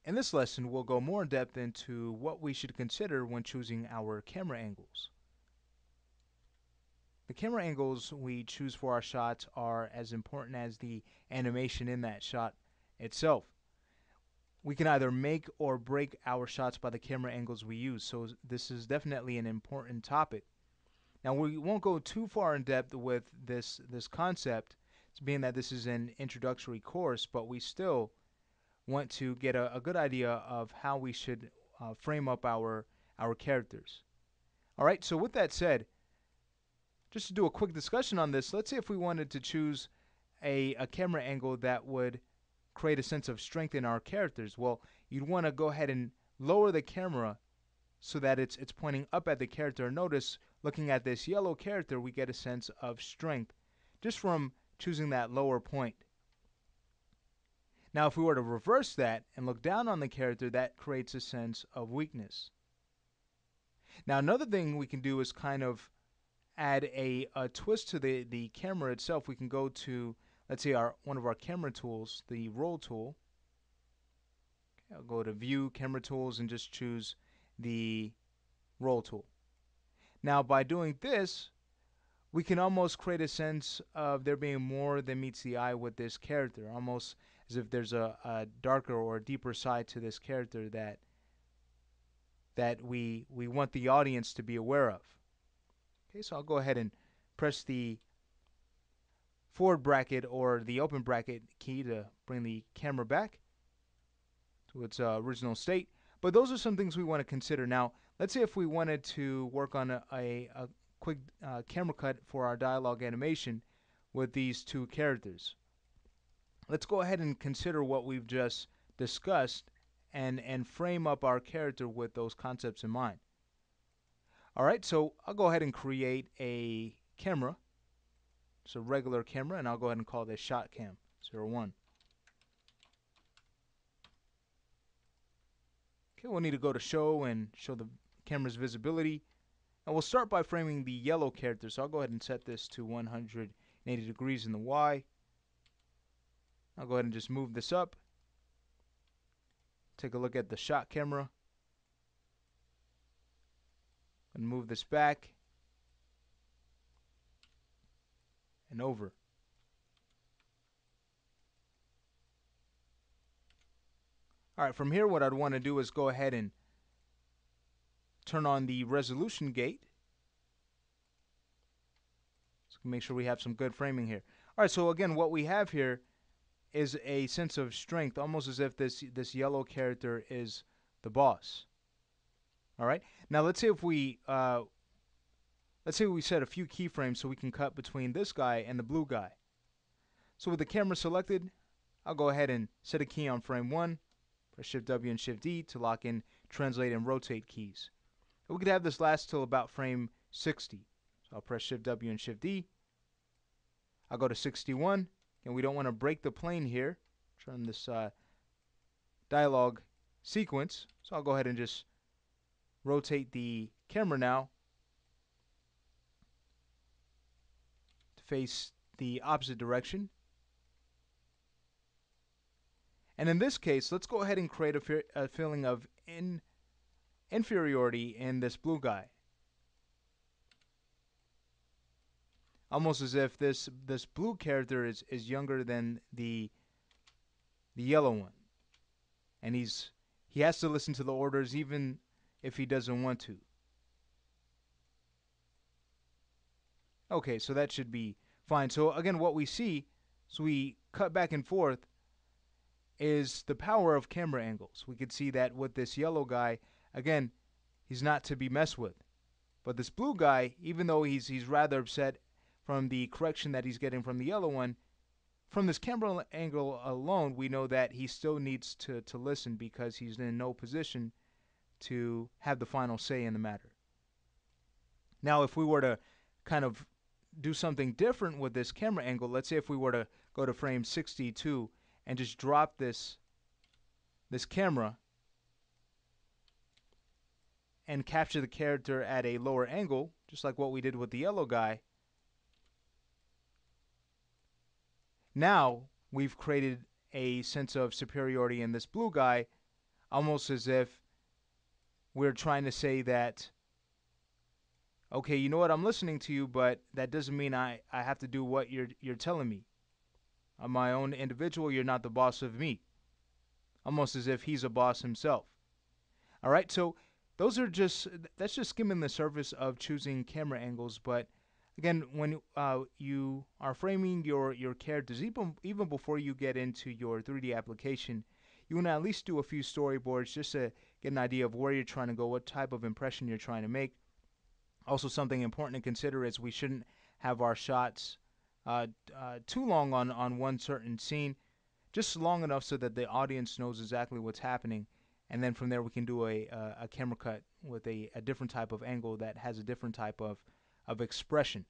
In this lesson, we'll go more in depth into what we should consider when choosing our camera angles. The camera angles we choose for our shots are as important as the animation in that shot itself. We can either make or break our shots by the camera angles we use, so this is definitely an important topic. Now, we won't go too far in depth with this concept, being that this is an introductory course, but we still want to get a good idea of how we should frame up our characters. All right. So with that said, just to do a quick discussion on this, let's say if we wanted to choose a camera angle that would create a sense of strength in our characters. Well, you'd want to go ahead and lower the camera so that it's pointing up at the character. Notice, looking at this yellow character, we get a sense of strength just from choosing that lower point. Now, if we were to reverse that and look down on the character, that creates a sense of weakness. Now, another thing we can do is kind of add a twist to the camera itself. We can go to, let's say, one of our camera tools, the roll tool. Okay, I'll go to View, Camera Tools, and just choose the roll tool. Now, by doing this, we can almost create a sense of there being more than meets the eye with this character, almost as if there's a darker or a deeper side to this character that we want the audience to be aware of. Okay, so I'll go ahead and press the forward bracket or the open bracket key to bring the camera back to its original state. But those are some things we want to consider. Now, let's say if we wanted to work on a quick camera cut for our dialogue animation with these two characters. Let's go ahead and consider what we've just discussed and frame up our character with those concepts in mind. All right, so I'll go ahead and create a camera. It's a regular camera, and I'll go ahead and call this shot cam 01. Okay, we'll need to go to show and show the camera's visibility. And we'll start by framing the yellow character. So I'll go ahead and set this to 180 degrees in the Y. I'll go ahead and just move this up. Take a look at the shot camera. And move this back and over. All right, from here what I'd want to do is go ahead and turn on the resolution gate. So make sure we have some good framing here. All right, so again, what we have here is a sense of strength, almost as if this yellow character is the boss. All right. Now let's say we set a few keyframes so we can cut between this guy and the blue guy. So with the camera selected, I'll go ahead and set a key on frame 1. Press Shift W and Shift D to lock in translate and rotate keys. We could have this last till about frame 60. So I'll press Shift W and Shift D. I'll go to 61, and we don't want to break the plane here. Turn this dialogue sequence. So I'll go ahead and just rotate the camera now to face the opposite direction. And in this case, let's go ahead and create a feeling of inferiority in this blue guy. Almost as if this blue character is younger than the yellow one. And he has to listen to the orders even if he doesn't want to. Okay, so that should be fine. So again, what we see, so we cut back and forth, is the power of camera angles. We could see that with this yellow guy, again, he's not to be messed with. But this blue guy, even though he's rather upset from the correction that he's getting from the yellow one, from this camera angle alone, we know that he still needs to listen because he's in no position to have the final say in the matter. Now, if we were to kind of do something different with this camera angle, let's say if we were to go to frame 62 and just drop this camera and capture the character at a lower angle, just like what we did with the yellow guy, now we've created a sense of superiority in this blue guy, almost as if we're trying to say that, okay, you know what, I'm listening to you, but that doesn't mean I have to do what you're telling me. I'm my own individual. You're not the boss of me. Almost as if he's a boss himself. All right, so those are just that's just skimming the surface of choosing camera angles. But again, when you are framing your characters, even before you get into your 3D application, you want to at least do a few storyboards just to get an idea of where you're trying to go, what type of impression you're trying to make. Also, something important to consider is we shouldn't have our shots too long on one certain scene, just long enough so that the audience knows exactly what's happening, and then from there we can do a camera cut with a different type of angle that has a different type of expression.